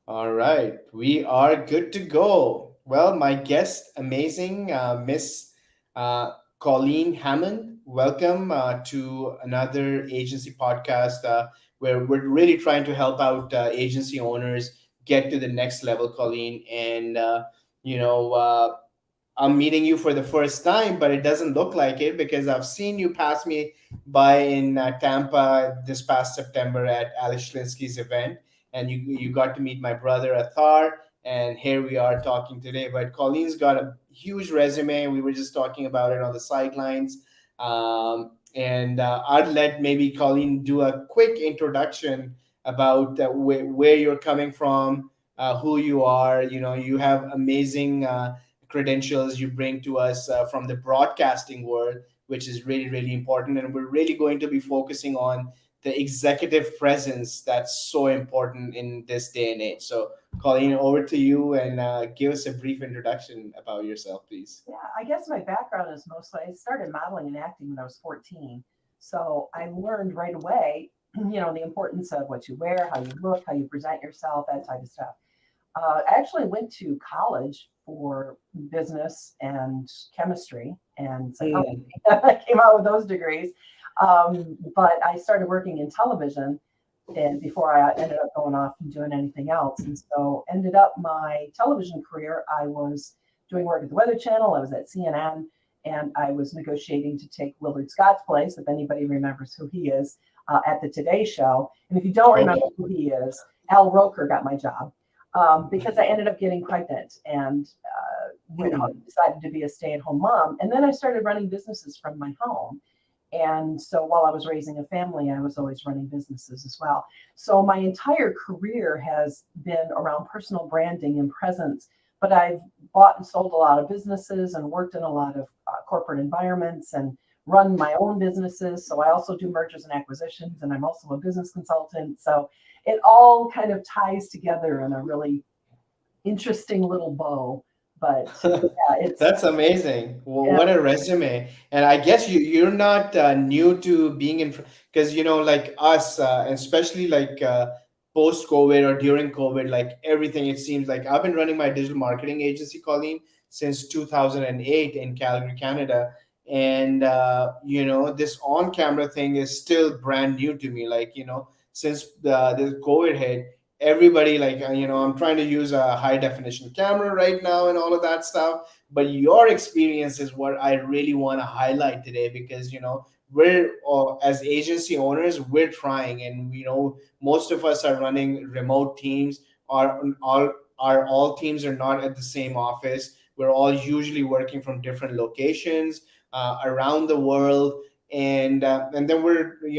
All right, we are good to go. Well, my guest, amazing Miss Colleen Hammond. Welcome to another agency podcast where we're really trying to help out agency owners get to the next level, Colleen. And you know, I'm meeting you for the first time, but it doesn't look like it because I've seen you pass me by in Tampa this past September at Alex Shlinsky's event, and you got to meet my brother Athar, and here we are talking today. But Colleen's got a huge resume. We were just talking about it on the sidelines, and I'd let maybe Colleen do a quick introduction about where you're coming from, who you are. You know, you have amazing. Credentials you bring to us from the broadcasting world, which is really, really important. And we're really going to be focusing on the executive presence that's so important in this day and age. So, Colleen, over to you and give us a brief introduction about yourself, please. Yeah, I guess my background is mostly I started modeling and acting when I was 14. So I learned right away, the importance of what you wear, how you look, how you present yourself, that type of stuff. I actually went to college for business and chemistry and psychology. Mm. I came out with those degrees. But I started working in television and before I ended up going off and doing anything else. And so ended up my television career, I was doing work at the Weather Channel, I was at CNN, and I was negotiating to take Willard Scott's place, if anybody remembers who he is, at the Today Show. And if you don't remember Okay. who he is, Al Roker got my job because I ended up getting pregnant and Mm. decided to be a stay-at-home mom. And then I started running businesses from my home. And so while I was raising a family, I was always running businesses as well. So my entire career has been around personal branding and presence, but I've bought and sold a lot of businesses and worked in a lot of corporate environments and run my own businesses. So I also do mergers and acquisitions, and I'm also a business consultant. So it all kind of ties together in a really interesting little bow. But yeah, it's That's amazing. Well, yeah, what a resume. And I guess you're not new to being in, because like us, and especially like post COVID or during COVID, like everything, it seems like I've been running my digital marketing agency, Colleen, since 2008 in Calgary, Canada. And this on-camera thing is still brand new to me. Like, since the COVID hit, everybody, like, I'm trying to use a high definition camera right now and all of that stuff. But your experience is what I really want to highlight today, because we're as agency owners, we're trying, and most of us are running remote teams. Our all teams are not at the same office. We're all usually working from different locations around the world. And then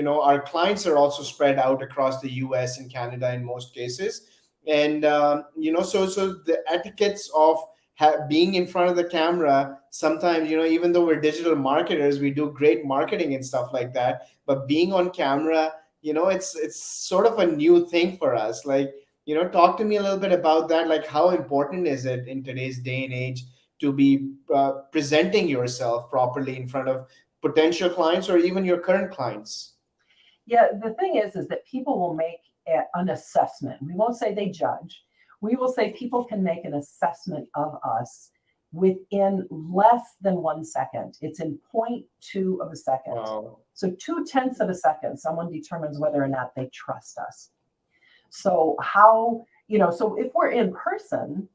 our clients are also spread out across the US and Canada in most cases. And so the etiquettes of being in front of the camera, sometimes, even though we're digital marketers, we do great marketing and stuff like that, but being on camera, it's sort of a new thing for us. Like, talk to me a little bit about that. Like, how important is it in today's day and age to be presenting yourself properly in front of potential clients or even your current clients? yeah. The thing is that people will make an assessment. We won't say they judge. We will say people can make an assessment of us within less than 1 second. It's in point two of a second. Wow. So 2/10 of a second, someone determines whether or not they trust us. So so if we're in person,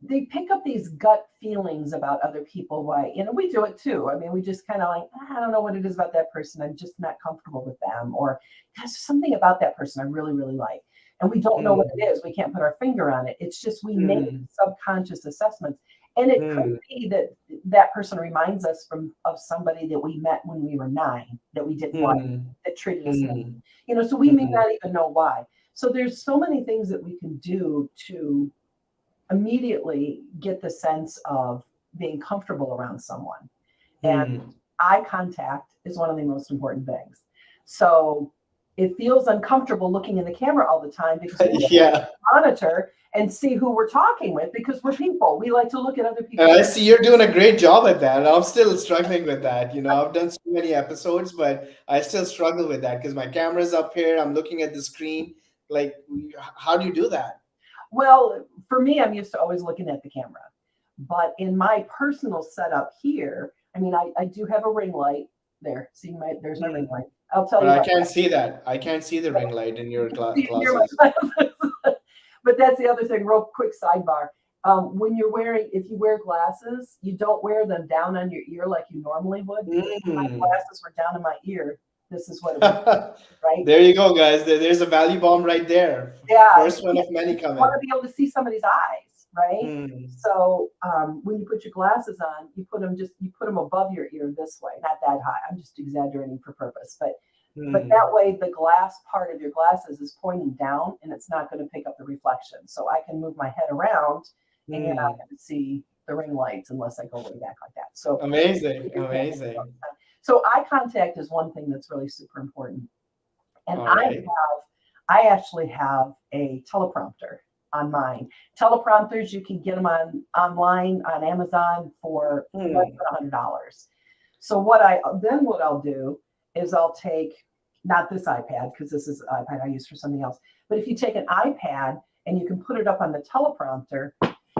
they pick up these gut feelings about other people. Why, we do it too. I mean, we just kind of like, I don't know what it is about that person. I'm just not comfortable with them. Or there's something about that person I really, really like. And we don't know what it Mm, is. We can't put our finger on it. It's just we make mm, subconscious assessments. And it could mm, be that that person reminds us of somebody that we met when we were 9 that we didn't like, mm, that treated us, mm, so we may mm, not even know why. So there's so many things that we can do to immediately get the sense of being comfortable around someone. And mm. eye contact is one of the most important things. So it feels uncomfortable looking in the camera all the time because we want Yeah. to monitor and see who we're talking with because we're people. We like to look at other And people's. I see you're doing a great job at that. I'm still struggling with that. I've done so many episodes, but I still struggle with that because my camera's up here. I'm looking at the screen. Like, how do you do that? Well, for me, I'm used to always looking at the camera. But in my personal setup here, I mean, I do have a ring light there. See there's my ring Hmm. light. I'll tell But you I about can't see that. I can't see the ring light in your you can see it near glasses. my glasses. But that's the other thing, real quick sidebar. When you're wearing, if you wear glasses, you don't wear them down on your ear like you normally would, because if my Mm. glasses were down in my ear, this is what it would be, right? There you go, guys. There's a value bomb right there. Yeah, First one of many you want coming. to be able to see somebody's eyes, right? Hmm. So when you put your glasses on, you put them above your ear this way, not that high. I'm just exaggerating for purpose, but that Hmm. way the glass part of your glasses is pointing down and it's not going to pick up the reflection. So I can move my head around and you're not Hmm. going to see the ring lights unless I go way back like that. So Amazing. Amazing. so eye contact is one thing that's really super important. And All right. I actually have a teleprompter on mine. Teleprompters, you can get them online on Amazon for less Hmm. than $100. So what I'll do is I'll take not this iPad, because this is an iPad I use for something else. But if you take an iPad and you can put it up on the teleprompter,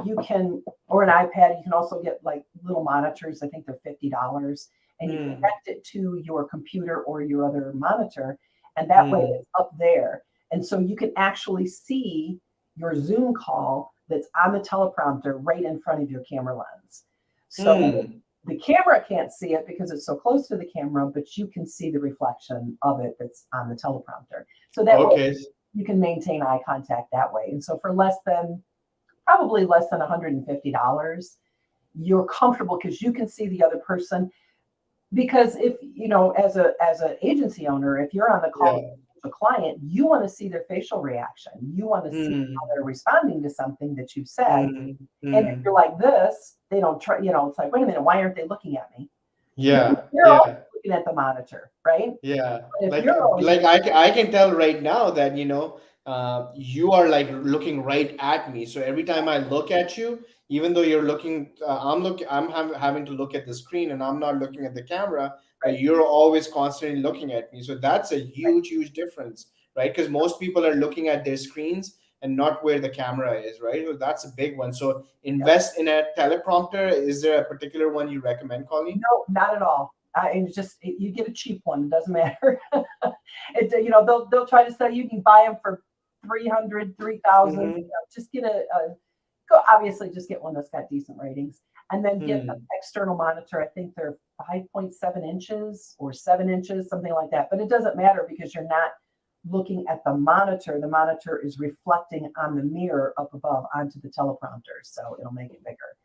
you can, or an iPad, you can also get like little monitors. I think they're $50, and you Hmm. connect it to your computer or your other monitor, and that way Hmm. it's up there. And so you can actually see your Zoom call that's on the teleprompter right in front of your camera lens. So Hmm. the camera can't see it because it's so close to the camera, but you can see the reflection of it that's on the teleprompter. So that way Okay. you can maintain eye contact that way. And so for probably less than $150, you're comfortable because you can see the other person. Because if you know, as an agency owner, if you're on the call with Yeah. a client, you want to see their facial reaction. You want to see how Hmm. they're responding to something that you've said. Hmm. And if Hmm. you're like this, they don't try, it's like, wait a minute, why aren't they looking at me? Yeah. You're always Yeah. looking at the monitor, right? Yeah, But if you're always like I can tell right now that you are like looking right at me. So every time I look at you, even though you're looking, having to look at the screen and I'm not looking at the camera, but right, you're always constantly looking at me. So that's a right, huge difference, right? Because most people are looking at their screens and not where the camera is, right? So that's a big one. So yep. invest in a teleprompter. Is there a particular one you recommend, Colleen? No, not at all. It's just you get a cheap one. It doesn't matter. They'll try to sell you. You can buy them for 300, 3,000. Mm-hmm. Just get go obviously just get one that's got decent ratings, and then get an Hmm. external monitor. I think they're 5.7 inches or 7 inches, something like that. But it doesn't matter because you're not looking at the monitor. The monitor is reflecting on the mirror up above onto the teleprompter, so it'll make it bigger.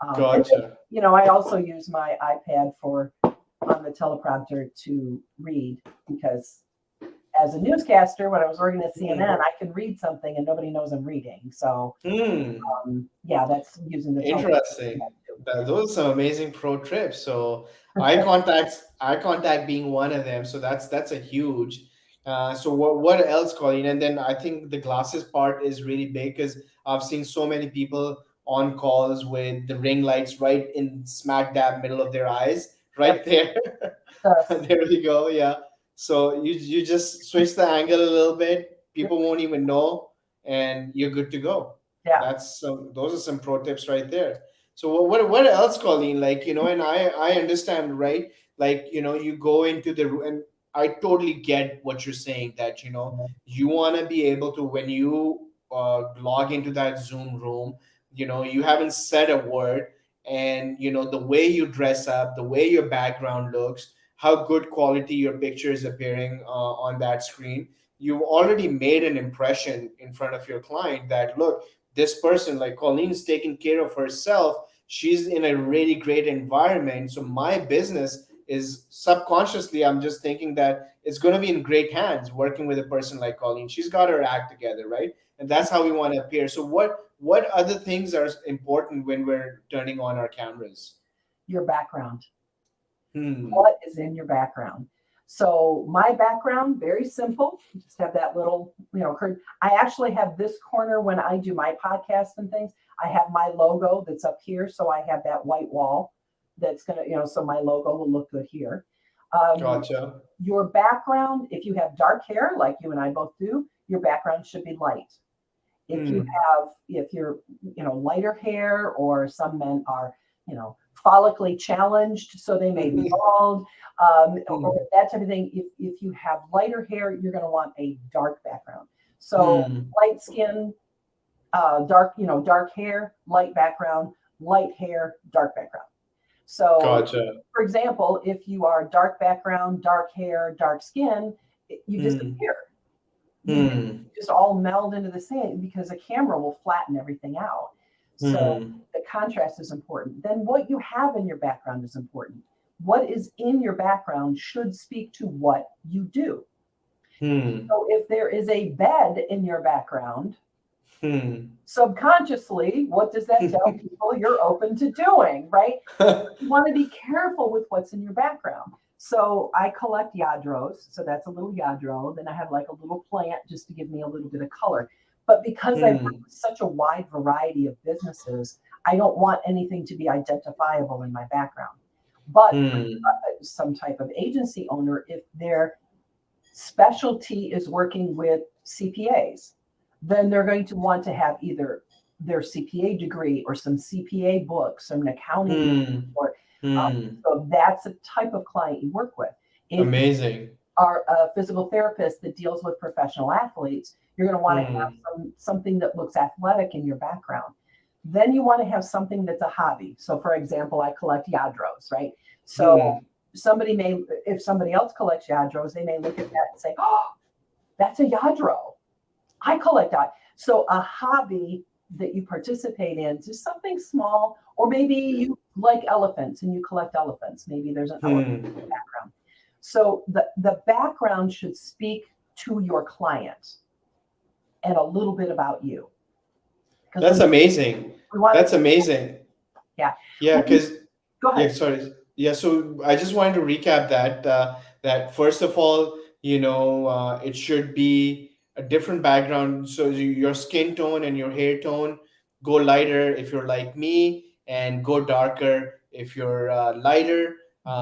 And then, Gotcha. I also use my iPad for on the teleprompter to read because as a newscaster, when I was working at Hmm. CNN, I can read something and nobody knows I'm reading. So Hmm. yeah, that's using the Interesting. teleprompter. Those are some amazing pro trips. So eye contact being one of them. So that's a huge. So what else, Colleen? And then I think the glasses part is really big because I've seen so many people on calls with the ring lights right in smack dab middle of their eyes, Yep. right there. Yes. There we go. Yeah. So you just switch the angle a little bit. Yep. People won't even know, and you're good to go. Yeah. That's some. Those are some pro tips right there. So what else, Colleen? Like and I understand, right? Like you go into and I totally get what you're saying, that you want to be able to, when you log into that Zoom room, you haven't said a word, and the way you dress up, the way your background looks, how good quality your picture is appearing on that screen, you've already made an impression in front of your client that, look, this person, like Colleen's taking care of herself, she's in a really great environment, so my business is, subconsciously, I'm just thinking that it's going to be in great hands working with a person like Colleen. She's got her act together, right? And that's how we want to appear. So what other things are important when we're turning on our cameras? Your background. Hmm. What is in your background? So my background, very simple. Just have that little, I actually have this corner when I do my podcast and things. I have my logo that's up here. So I have that white wall that's going to, so my logo will look good here. Um, Gotcha. your background, if you have dark hair, like you and I both do, your background should be light. If you Hmm. have, if you're, lighter hair, or some men are, follically challenged, so they may be bald, or Hmm. that type of thing. If you have lighter hair, you're going to want a dark background. So Hmm. light skin, dark hair, light background, light hair, dark background. So, Gotcha. for example, if you are dark background, dark hair, dark skin, you Hmm. disappear. You Hmm. just all meld into the same, because a camera will flatten everything out. So Hmm. the contrast is important. Then what you have in your background is important. What is in your background should speak to what you do. Hmm. So if there is a bed in your background, Hmm. subconsciously, what does that tell people you're open to doing, right? You want to be careful with what's in your background. So I collect yadros. So that's a little yadro. Then I have like a little plant just to give me a little bit of color. But because I work Hmm. with such a wide variety of businesses, I don't want anything to be identifiable in my background. But for Hmm. some type of agency owner, if their specialty is working with CPAs, then they're going to want to have either their CPA degree or some CPA books, or an accounting degree, Hmm. or Hmm. so that's a type of client you work with. If you Amazing. are a physical therapist that deals with professional athletes, you're going to want to have Hmm. something that looks athletic in your background. Then you want to have something that's a hobby. So, for example, I collect yadros, right? So Hmm. somebody may, if somebody else collects yadros, they may look at that and say, "Oh, that's a yadro. I collect that." So a hobby that you participate in is something small, or maybe you like elephants and you collect elephants. Maybe there's an elephant Hmm. background. So the background should speak to your client and a little bit about you. Because That's amazing. we want That's to, amazing. yeah. Yeah, because Go yeah, ahead. sorry. Yeah, so I just wanted to recap that first of all, it should be a different background. So your skin tone and your hair tone go lighter if you're like me, and go darker if you're lighter.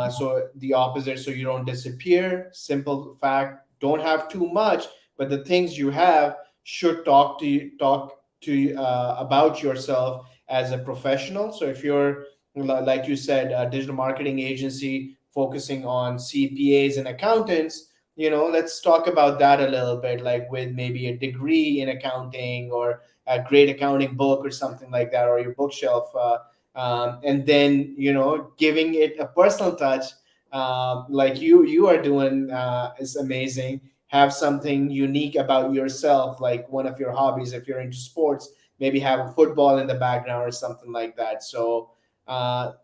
So the opposite, so you don't disappear. Simple fact. Don't have too much, but the things you have should talk to you about yourself as a professional. So if you're like you said, a digital marketing agency focusing on CPAs and accountants, let's talk about that a little bit, like with maybe a degree in accounting or a great accounting book or something like that, or your bookshelf. And then, giving it a personal touch, like you are doing, is amazing. Have something unique about yourself, like one of your hobbies. If you're into sports, maybe have a football in the background or something like that. So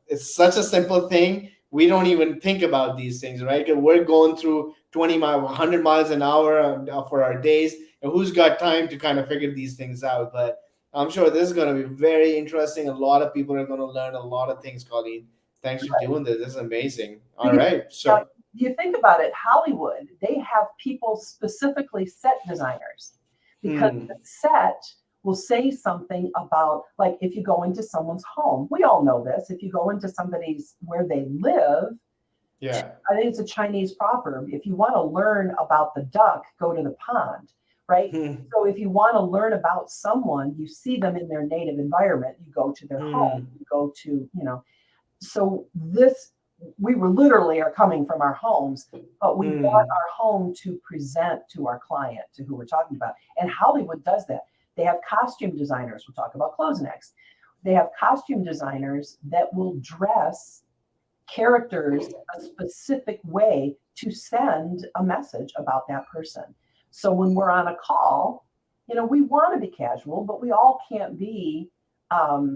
it's such a simple thing. We don't even think about these things, right? 'Cause we're going through 20 miles, 100 miles an hour for our days. And who's got time to kind of figure these things out? But I'm sure this is going to be very interesting. A lot of people are going to learn a lot of things, Colleen. Thanks for doing this. This is amazing. All Because right. now, So, you think about it, Hollywood, they have people specifically set designers, because the hmm. set will say something about, like, if you go into someone's home, we all know this. If you go into somebody's where they live, Yeah. I think it's a Chinese proverb. If you want to learn about the duck, go to the pond, right? Hmm. So if you want to learn about someone, you see them in their native environment, you go to their home, Hmm. you go to, so this, we were literally are coming from our homes, but we want Hmm. our home to present to our client, to who we're talking about. And Hollywood does that. They have costume designers. We'll talk about clothes next. They have costume designers that will dress characters a specific way to send a message about that person. So when we're on a call, we want to be casual, but we all can't be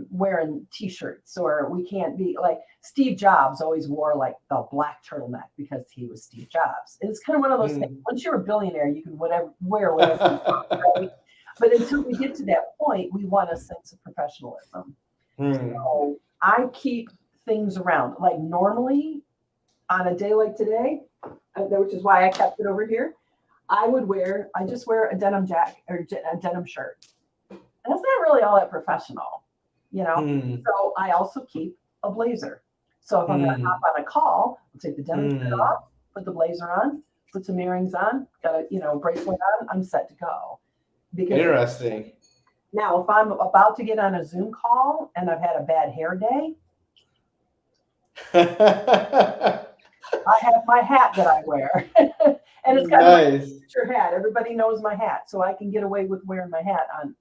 wearing t-shirts, or we can't be like Steve Jobs always wore like the black turtleneck because he was Steve Jobs. It's kind of one of those things. Hmm. Once you're a billionaire, you can wear whatever you want, right? But until we get to that point, we want a sense of professionalism. Hmm. So I keep things around. Like normally on a day like today, which is why I kept it over here, I just wear a denim jacket or a denim shirt. And that's not really all that professional, you know? Hmm. So I also keep a blazer. So if I'm going to Hmm. hop on a call, I'll take the denim shirt Hmm. off, put the blazer on. put some earrings on, got a bracelet on, I'm set to go. Because Interesting. now if I'm about to get on a Zoom call and I've had a bad hair day, I have my hat that I wear. And it's kind of my Nice. signature hat. Everybody knows my hat, so I can get away with wearing my hat on.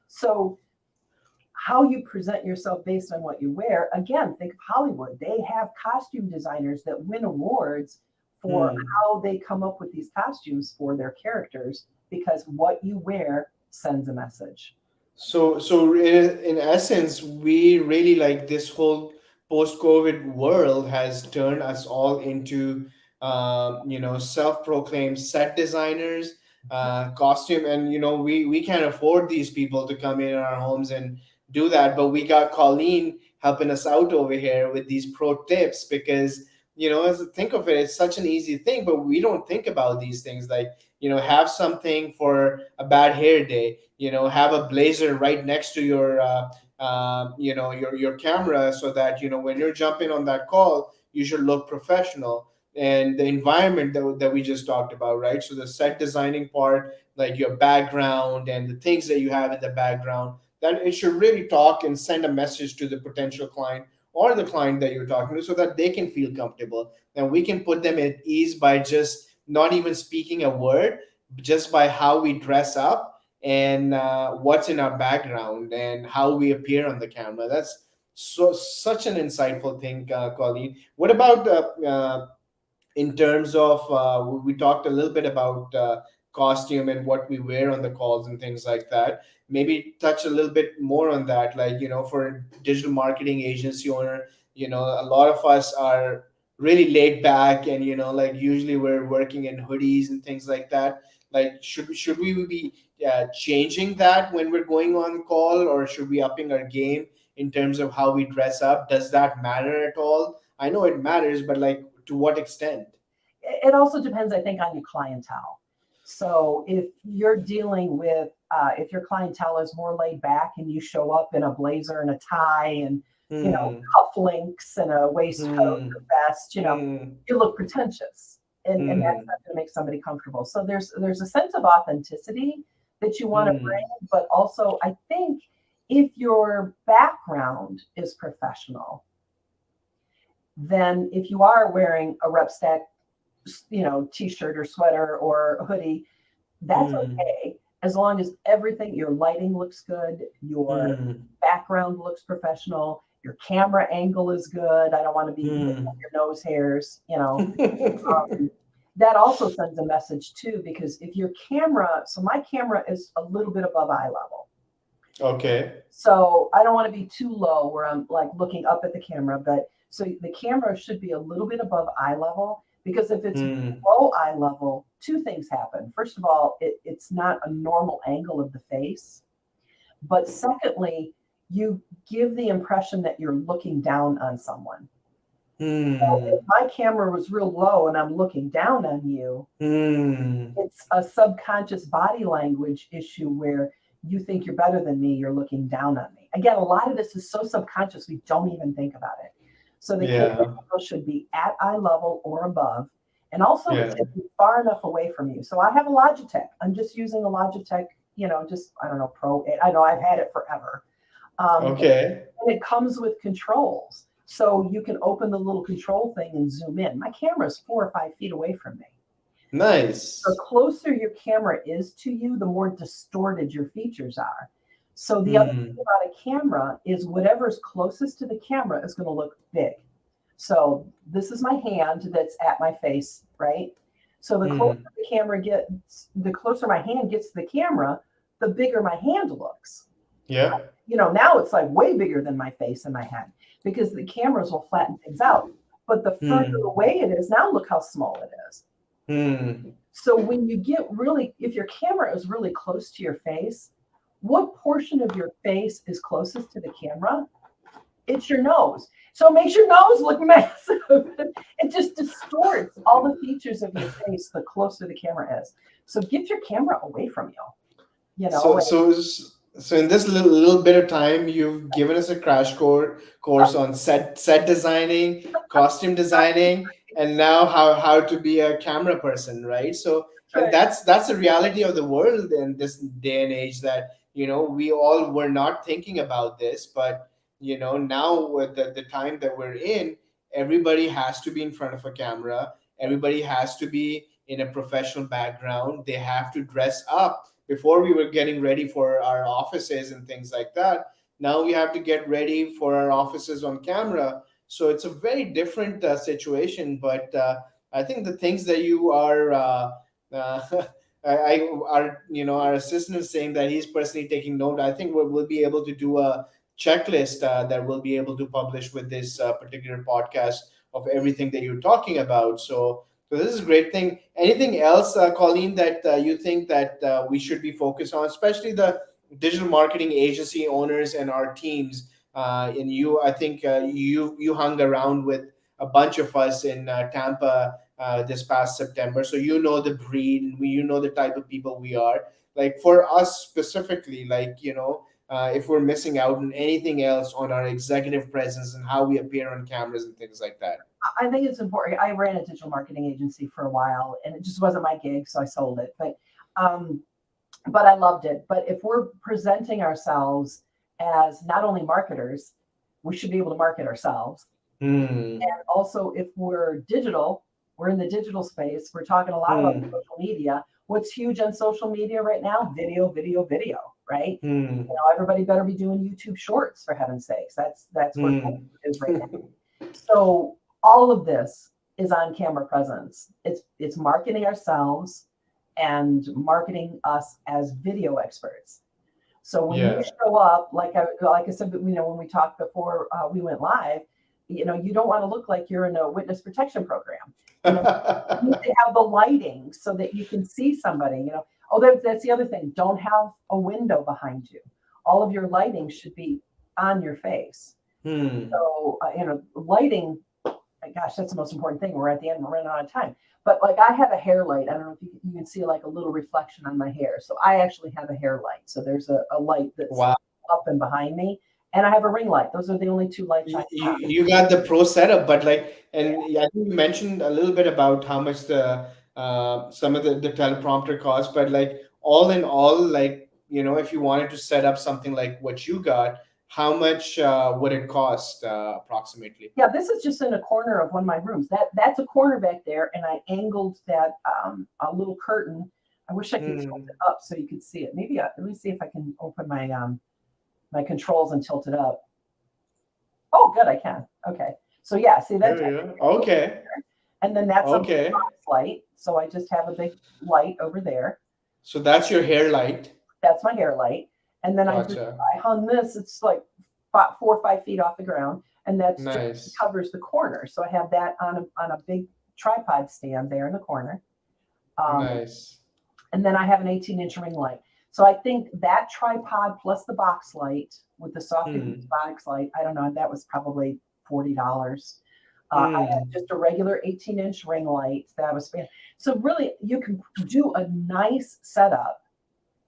So how you present yourself based on what you wear, again, think of Hollywood. They have costume designers that win awards for Hmm. how they come up with these costumes for their characters because what you wear sends a message. So in essence, we really like this whole post-COVID world has turned us all into, self-proclaimed set designers, costume, and we can't afford these people to come in our homes and do that. But we got Colleen helping us out over here with these pro tips because as think of it, it's such an easy thing, but we don't think about these things like have something for a bad hair day, have a blazer right next to your your camera so that when you're jumping on that call you should look professional. And the environment that we just talked about, right? So the set designing part, like your background and the things that you have in the background, that it should really talk and send a message to the potential client or the client that you're talking to so that they can feel comfortable and we can put them at ease by just not even speaking a word, just by how we dress up and what's in our background and how we appear on the camera. That's such an insightful thing, Colleen. What about in terms of we talked a little bit about costume and what we wear on the calls and things like that. Maybe touch a little bit more on that, like for a digital marketing agency owner, a lot of us are really laid back and like usually we're working in hoodies and things like that. Like should we be changing that when we're going on call, or should we upping our game in terms of how we dress up? Does that matter at all? I know it matters, but like to what extent? It also depends, I think, on your clientele. So if you're dealing with, if your clientele is more laid back and you show up in a blazer and a tie and, Hmm. cufflinks and a waistcoat Hmm. or vest, Hmm. you look pretentious, and that's Hmm. not going to make somebody comfortable. So there's a sense of authenticity that you want to Hmm. bring, but also I think if your background is professional, then if you are wearing a rep stack, t-shirt or sweater or hoodie, that's Hmm. okay as long as everything, your lighting looks good, your Hmm. background looks professional, your camera angle is good. I don't want to be picking up Hmm. your nose hairs. That also sends a message too, because if your camera, so my camera is a little bit above eye level. Okay. So I don't want to be too low where I'm like looking up at the camera, but so the camera should be a little bit above eye level, because if it's Hmm. below eye level, two things happen. First of all, it's not a normal angle of the face. But secondly, you give the impression that you're looking down on someone. So if Hmm. my camera was real low and I'm looking down on you, Hmm. it's a subconscious body language issue where you think you're better than me, you're looking down on me. Again, a lot of this is so subconscious we don't even think about it. So the camera Yeah. angle should be at eye level or above, and also it Yeah. should be far enough away from you. So I have a Logitech. I'm just using a Logitech, just I don't know, Pro. I know I've had it forever. And Okay. it comes with controls. So you can open the little control thing and zoom in. My camera is 4 or 5 feet away from me. The Nice. closer your camera is to you, the more distorted your features are. So the other thing Hmm. about a camera is whatever's closest to the camera is going to look big. So this is my hand that's at my face, right? So Hmm. the closer my hand gets to the camera, the bigger my hand looks. Yeah. Now it's like way bigger than my face and my head because the cameras will flatten things out. But the further Hmm. away it is, now look how small it is. Hmm. So when you get really, if your camera is really close to your face, what portion of your face is closest to the camera? It's your nose. So it makes your nose look massive. It just distorts all the features of your face the closer the camera is. So get your camera away from you, you know, So and so So in this little bit of time, you've given us a crash course on set designing, costume designing, and now how to be a camera person, right? So, and Right. that's the reality of the world in this day and age, that we all were not thinking about this, but now with the time that we're in, everybody has to be in front of a camera. Everybody has to be in a professional background. They have to dress up. Before, we were getting ready for our offices and things like that. Now we have to get ready for our offices on camera. So it's a very different situation. But I think the things that you are, our our assistant is saying that he's personally taking note. I think we'll be able to do a checklist that we'll be able to publish with this particular podcast of everything that you're talking about. So this is a great thing. Anything else, Colleen, that you think that we should be focused on, especially the digital marketing agency owners and our teams? And you, I think you hung around with a bunch of us in Tampa this past September, so you know the breed, and you know the type of people we are. Like for us specifically, if we're missing out on anything else on our executive presence and how we appear on cameras and things like that. I think it's important. I ran a digital marketing agency for a while, and it just wasn't my gig, so I sold it. Um, but I loved it. But if we're presenting ourselves as not only marketers, we should be able to market ourselves. Hmm. And also, if we're digital, we're in the digital space. We're talking a lot about Hmm. social media. What's huge on social media right now? Video, video, video. Right? Hmm. Everybody better be doing YouTube Shorts, for heaven's sakes. That's where Hmm. it is right now. So all of this is on camera presence. It's marketing ourselves and marketing us as video experts. So when you Yeah. show up, like I said, when we talked before we went live, you don't want to look like you're in a witness protection program. You need to have the lighting so that you can see somebody. Oh, that's the other thing. Don't have a window behind you. All of your lighting should be on your face. Hmm. So lighting, gosh, that's the most important thing. We're at the end, we're running out of time. But like I have a hair light. I don't know if you can see like a little reflection on my hair. So I actually have a hair light. So there's a light that's Wow. up and behind me. And I have a ring light. Those are the only two lights I have. You got the pro setup, but and yeah, I think you mentioned a little bit about how much the some of the teleprompter costs, but all in all, if you wanted to set up something like what you got, how much would it cost approximately? Yeah, this is just in a corner of one of my rooms. That's a corner back there, and I angled that a little curtain. I wish I could tilt Hmm. it up so you could see it. Maybe let me see if I can open my controls and tilt it up. Oh, good, I can. Okay. So yeah, see that? There you go. Okay. And then that's a Okay. box light. So I just have a big light over there. So that's your hair light. That's my hair light. And then Gotcha. I hung this. It's like 4 or 5 feet off the ground, and that's just Nice. covers the corner. So I have that on a big tripod stand there in the corner. Um, Nice. and then I have an 18-inch ring light. So I think that tripod plus the box light with the soft Hmm. box light, I don't know, that was probably $40. I had Hmm. just a regular 18-inch ring light that was so really you can do a nice setup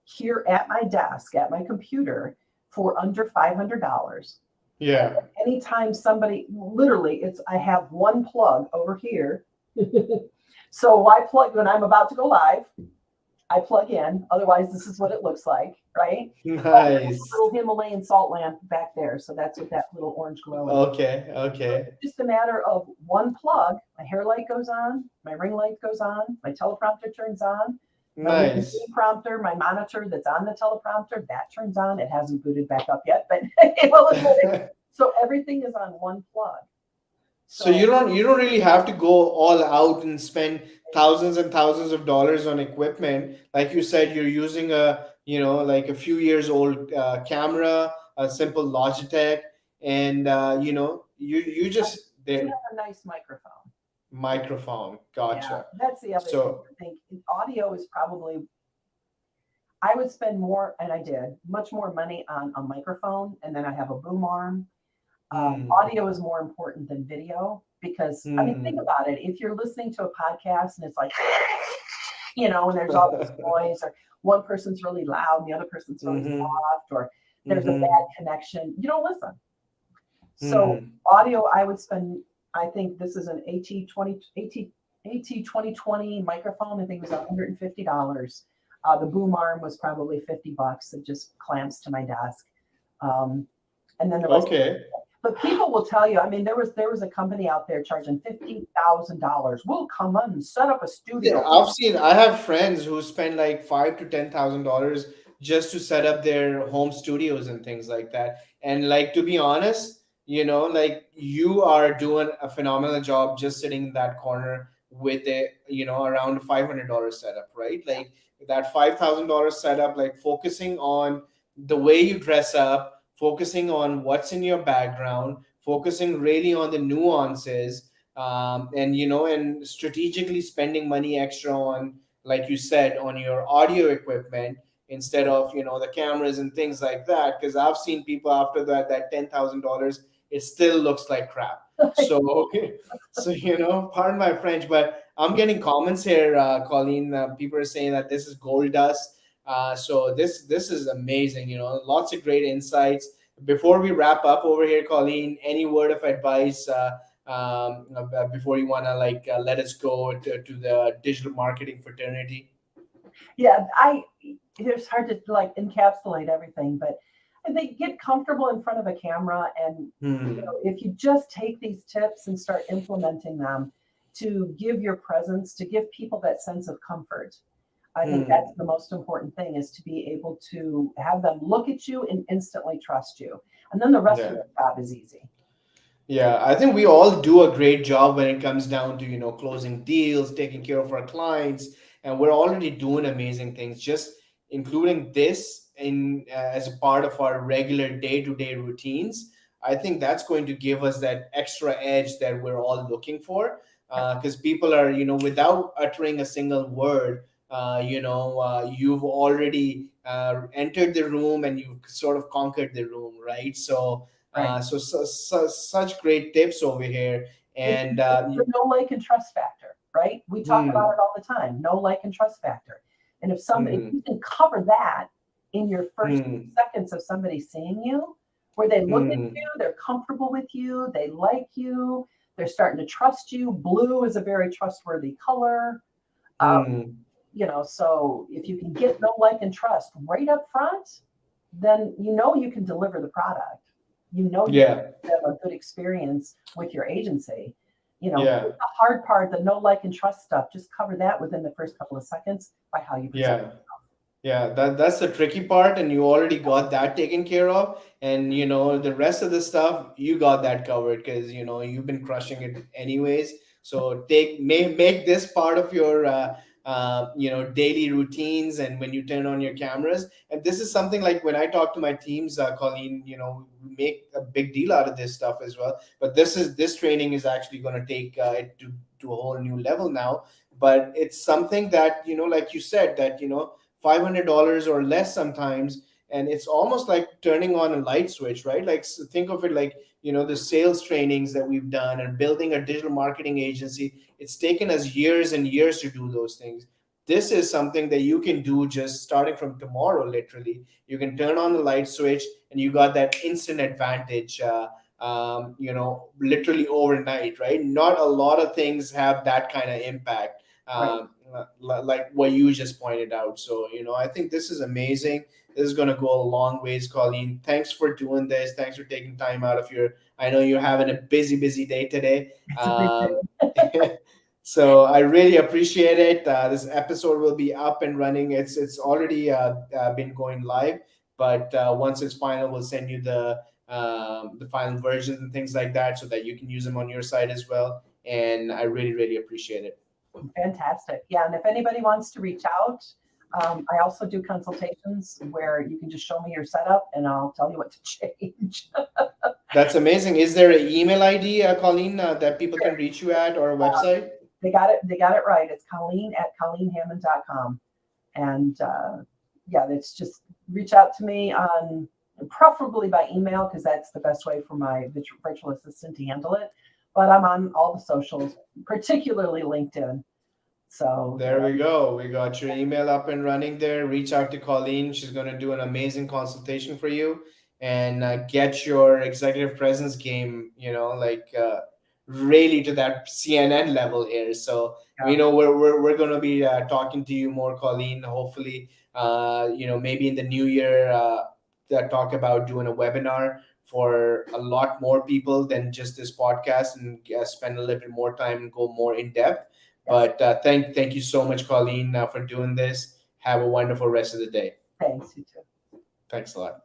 here at my desk at my computer for under $500. And Yeah. anytime somebody literally it's I have one plug over here. So I plug when I'm about to go live, I plug in. Otherwise, this is what it looks like, right? Oh, there's a Nice. little Himalayan salt lamp back there. So that's what that little orange glow is. Okay. So Okay. it's just a matter of one plug. My hair light goes on, my ring light goes on, my teleprompter turns on, my little Nice. prompter, my monitor that's on the teleprompter, that turns on. It hasn't booted back up yet, but it will in a minute. So everything is on one plug. So So you don't really have to go all out and spend thousands and thousands of dollars on equipment. Like you said, you're using like a few years old camera, a simple Logitech, and you I just do there have a nice microphone. microphone. Yeah, Gotcha. that's the other thing. So I think audio is probably, I would spend more, and I did, much more money on a microphone, and then I have a boom arm. hmm, Audio is more important than video because, I mean, think hmm. about it. If you're listening to a podcast and it's like, and there's all this noise, or one person's really loud and the other person's really Mm-hmm. soft, or there's a Mm-hmm. bad connection, you don't listen. So Mm-hmm. audio, I would spend, I think this is an AT 2020 microphone. I think it was $150. The boom arm was probably $50. It just clamps to my desk. Um, and then the rest. Okay. But people will tell you, I mean, there was a company out there charging $50,000. We'll come on and set up a Yeah, studio. I have friends who spend like $5,000 to $10,000 just to set up their home studios and things like that. And like, to be honest, like you are doing a phenomenal job just sitting in that corner with a, around $500 setup, right? Like that $5,000 setup, like focusing on the way you dress up, focusing on what's in your background, focusing really on the nuances, and and strategically spending money extra on, like you said, on your audio equipment instead of the cameras and things like that, because I've seen people after that $10,000, it still looks like crap. So so pardon my French, but I'm getting comments here, Colleen. People are saying that this is gold dust. So this is amazing, lots of great insights. Before we wrap up over here, Colleen, any word of advice, before you want to let us go to the digital marketing fraternity? Yeah, it's hard to like encapsulate everything, but I think get comfortable in front of a camera, and Hmm. if you just take these tips and start implementing them to give your presence, to give people that sense of comfort. I think that's Hmm. the most important thing, is to be able to have them look at you and instantly trust you. And then the rest of Yeah. the job is easy. Yeah, I think we all do a great job when it comes down to, closing deals, taking care of our clients, and we're already doing amazing things. Just including this in as a part of our regular day-to-day routines, I think that's going to give us that extra edge that we're all looking for. Because people are, without uttering a single word, you've already entered the room and you've sort of conquered the room, right? So Right. such great tips over here. It's And the no like and trust factor, right? We talk about hmm, it all the time. No like and trust factor. And if hmm, you can cover that in your first hmm, 6 seconds of somebody seeing you, where they look at you, hmm, they're comfortable with you, they like you, they're starting to trust you. Blue is a very trustworthy color. hmm. So if you can get no like and trust right up front, then you can deliver the product. You can Yeah, have a good experience with your agency. yeah, The hard part, the no like and trust stuff, just cover that within the first couple of seconds by how you present. yeah. Yeah, that's the tricky part, and you already got that taken care of, and the rest of the stuff you got that covered because you've been crushing it anyways. So make this part of your daily routines, and when you turn on your cameras. And this is something like when I talk to my teams, Colleen, we make a big deal out of this stuff as well. But this training is actually going to take it to a whole new level now. But it's something that like you said, that $500 or less sometimes, and it's almost like turning on a light switch, right? Like, think of it like the sales trainings that we've done and building a digital marketing agency. It's taken us years and years to do those things. This is something that you can do just starting from tomorrow. Literally, you can turn on the light switch and you got that instant advantage, literally overnight, right? Not a lot of things have that kind of impact, Right. like what you just pointed out. So, I think this is amazing. This is going to go a long ways, Colleen. Thanks for doing this. Thanks for taking time out of your, I know you're having a busy day today. It's a big thing. So I really appreciate it. This episode will be up and running. It's already been going live, but once it's final, we'll send you the final versions and things like that so that you can use them on your site as well. And I really appreciate it. Fantastic. Yeah. And if anybody wants to reach out, I also do consultations where you can just show me your setup and I'll tell you what to change. That's amazing. Is there an email ID, Colleen, that people Sure. can reach you at, or a website? They got it right. It's Colleen at ColleenHammond.com. And yeah, it's just reach out to me on, preferably by email, because that's the best way for my virtual assistant to handle it. But I'm on all the socials, particularly LinkedIn. So There we go. We got your email up and running there. Reach out to Colleen. She's going to do an amazing consultation for you and get your executive presence game, really to that CNN level here. So we yeah, know we're going to be talking to you more, Colleen. Hopefully, maybe in the new year, that talk about doing a webinar for a lot more people than just this podcast and spend a little bit more time and go more in depth. yes, But thank you so much, Colleen, for doing this. Have a wonderful rest of the day. thanks, you too. Thanks a lot.